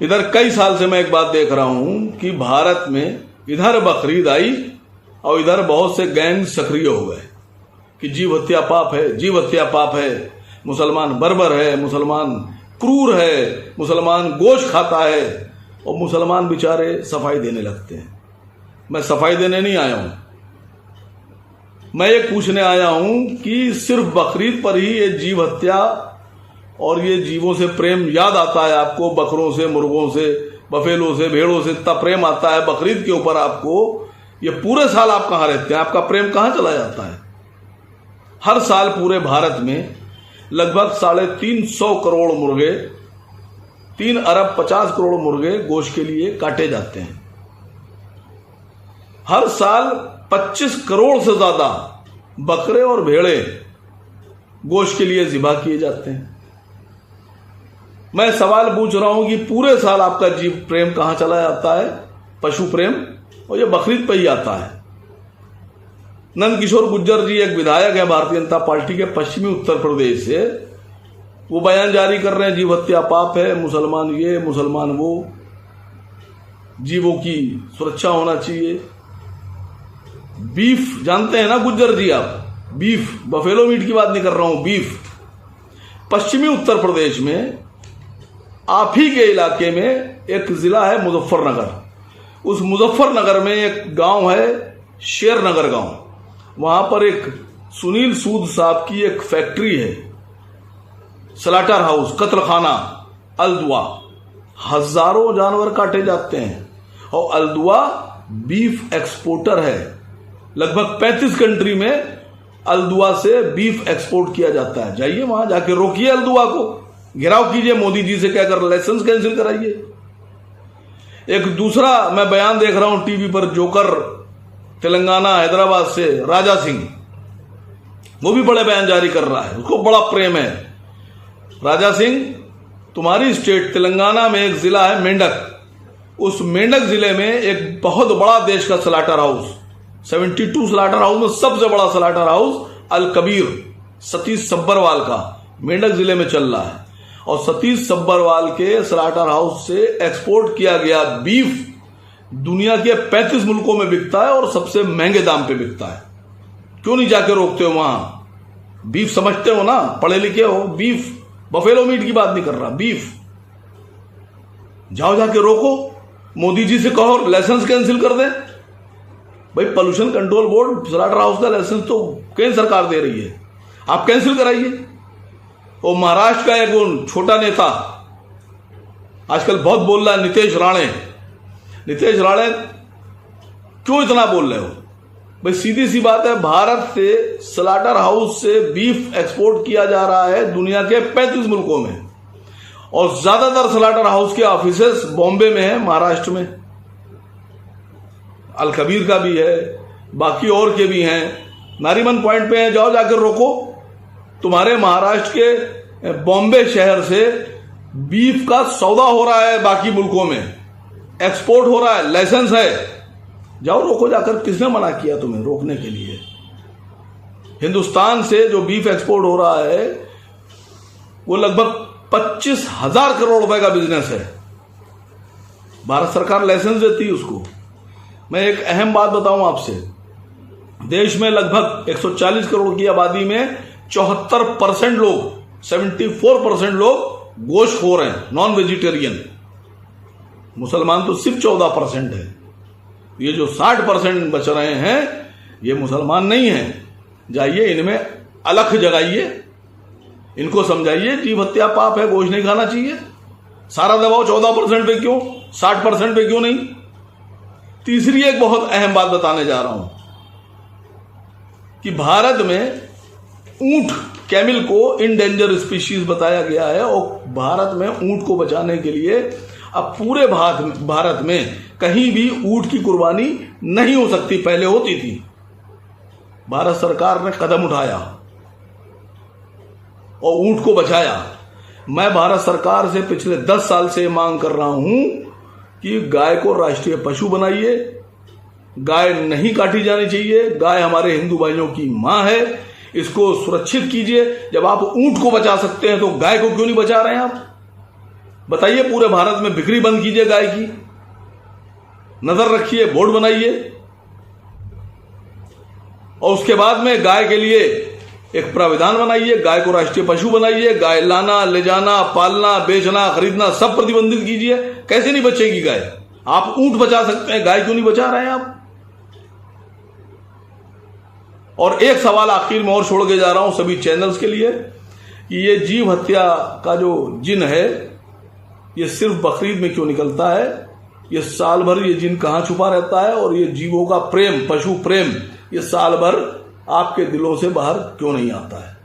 इधर कई साल से मैं एक बात देख रहा हूं कि भारत में इधर बकरीद आई और इधर बहुत से गैंग सक्रिय हो गए कि जीव हत्या पाप है, जीव हत्या पाप है, मुसलमान बर्बर है, मुसलमान क्रूर है, मुसलमान गोश्त खाता है और मुसलमान बेचारे सफाई देने लगते हैं। मैं सफाई देने नहीं आया हूं, मैं ये पूछने आया हूं कि सिर्फ बकरीद पर ही ये जीव हत्या और ये जीवों से प्रेम याद आता है आपको, बकरों से, मुर्गों से, बफेलों से, भेड़ों से इतना प्रेम आता है बकरीद के ऊपर आपको, ये पूरे साल आप कहाँ रहते हैं? आपका प्रेम कहाँ चला जाता है? हर साल पूरे भारत में लगभग 350 करोड़ मुर्गे, 3 अरब 50 करोड़ मुर्गे गोश्त के लिए काटे जाते हैं। हर साल 25 करोड़ से ज्यादा बकरे और भेड़े गोश्त के लिए ज़िबा किए जाते हैं। मैं सवाल पूछ रहा हूं कि पूरे साल आपका जीव प्रेम कहां चला जाता है? पशु प्रेम, और ये बकरीद पे ही आता है। नंद किशोर गुर्जर जी एक विधायक है भारतीय जनता पार्टी के पश्चिमी उत्तर प्रदेश से, वो बयान जारी कर रहे हैं जीव हत्या पाप है, मुसलमान ये, मुसलमान वो, जीवों की सुरक्षा होना चाहिए। बीफ जानते हैं ना गुर्जर जी आप? बीफ, बफेलो मीट की बात नहीं कर रहा हूं, बीफ। पश्चिमी उत्तर प्रदेश में आप ही के इलाके में एक जिला है मुजफ्फरनगर, उस मुजफ्फरनगर में एक गांव है शेरनगर गांव, वहां पर एक सुनील सूद साहब की एक फैक्ट्री है, स्लाटर हाउस, कत्लखाना, अलदुआ। हजारों जानवर काटे जाते हैं और अलदुआ बीफ एक्सपोर्टर है। लगभग 35 कंट्री में अलदुआ से बीफ एक्सपोर्ट किया जाता है। जाइए वहां जाके रोकिए अलदुआ को, घेराव कीजिए, मोदी जी से कहकर लाइसेंस कैंसिल कराइए। एक दूसरा मैं बयान देख रहा हूं टीवी पर, जोकर तेलंगाना हैदराबाद से राजा सिंह, वो भी बड़े बयान जारी कर रहा है, उसको बड़ा प्रेम है। राजा सिंह, तुम्हारी स्टेट तेलंगाना में एक जिला है मेंढक, उस मेंढक जिले में एक बहुत बड़ा देश का स्लाटर हाउस, 72 स्लाटर हाउस में सबसे बड़ा स्लाटर हाउस अल कबीर सतीश सब्बरवाल का मेंढक जिले में चल रहा है, और सतीश सब्बरवाल के स्लाटर हाउस से एक्सपोर्ट किया गया बीफ दुनिया के 35 मुल्कों में बिकता है और सबसे महंगे दाम पे बिकता है। क्यों नहीं जाके रोकते हो वहां? बीफ समझते हो ना, पढ़े लिखे हो। बीफ, बफेलो मीट की बात नहीं कर रहा, बीफ। जाओ जाके रोको, मोदी जी से कहो लाइसेंस कैंसिल कर दे। भाई pollution control board slaughter house का लाइसेंस तो केंद्र सरकार दे रही है, आप कैंसिल कराइए। और महाराष्ट्र का एक छोटा नेता आजकल बहुत बोल रहा है, नीतीश राणे। नीतीश राणे क्यों इतना बोल रहे हो भाई? सीधी सी बात है, भारत से स्लाटर हाउस से बीफ एक्सपोर्ट किया जा रहा है दुनिया के 35 मुल्कों में, और ज्यादातर स्लाटर हाउस के ऑफिसेस बॉम्बे में है, महाराष्ट्र में। अल कबीर का भी है, बाकी और के भी हैं, नारीमन पॉइंट पे है। जाओ जाकर रोको। तुम्हारे महाराष्ट्र के बॉम्बे शहर से बीफ का सौदा हो रहा है, बाकी मुल्कों में एक्सपोर्ट हो रहा है, लाइसेंस है। जाओ रोको जाकर। किसने मना किया तुम्हें रोकने के लिए? हिंदुस्तान से जो बीफ एक्सपोर्ट हो रहा है वो लगभग 25,000 करोड़ रुपए का बिजनेस है। भारत सरकार लाइसेंस देती है उसको। मैं एक अहम बात बताऊं आपसे, देश में लगभग 140 करोड़ की आबादी में 74% लोग, 74% लोग गोश्तखोर हैं, नॉन वेजिटेरियन। मुसलमान तो सिर्फ 14% है। ये जो 60% बच रहे हैं ये मुसलमान नहीं हैं। जाइए इनमें अलख जगाइए, इनको समझाइए जीव हत्या पाप है, गोश्त नहीं खाना चाहिए। सारा दबाव 14% पे क्यों, 60% पे क्यों नहीं? तीसरी एक बहुत अहम बात बताने जा रहा हूं कि भारत में ऊंट, कैमिल को इंडेंजर स्पीशीज बताया गया है, और भारत में ऊंट को बचाने के लिए अब पूरे भारत में कहीं भी ऊंट की कुर्बानी नहीं हो सकती। पहले होती थी, भारत सरकार ने कदम उठाया और ऊंट को बचाया। मैं भारत सरकार से पिछले 10 साल से मांग कर रहा हूं कि गाय को राष्ट्रीय पशु बनाइए। गाय नहीं काटी जानी चाहिए, गाय हमारे हिंदू भाइयों की मां है, इसको सुरक्षित कीजिए। जब आप ऊंट को बचा सकते हैं तो गाय को क्यों नहीं बचा रहे हैं आप? बताइए, पूरे भारत में बिक्री बंद कीजिए गाय की, नजर रखिए, बोर्ड बनाइए, और उसके बाद में गाय के लिए एक प्राविधान बनाइए, गाय को राष्ट्रीय पशु बनाइए, गाय लाना, ले जाना, पालना, बेचना, खरीदना सब प्रतिबंधित कीजिए। कैसे नहीं बचेगी गाय? आप ऊंट बचा सकते हैं, गाय क्यों नहीं बचा रहे हैं आप? और एक सवाल आखिर में और छोड़ के जा रहा हूं सभी चैनल्स के लिए कि ये जीव हत्या का जो जिन है ये सिर्फ बकरीद में क्यों निकलता है? ये साल भर ये जिन कहां छुपा रहता है? और ये जीवों का प्रेम, पशु प्रेम, ये साल भर आपके दिलों से बाहर क्यों नहीं आता है?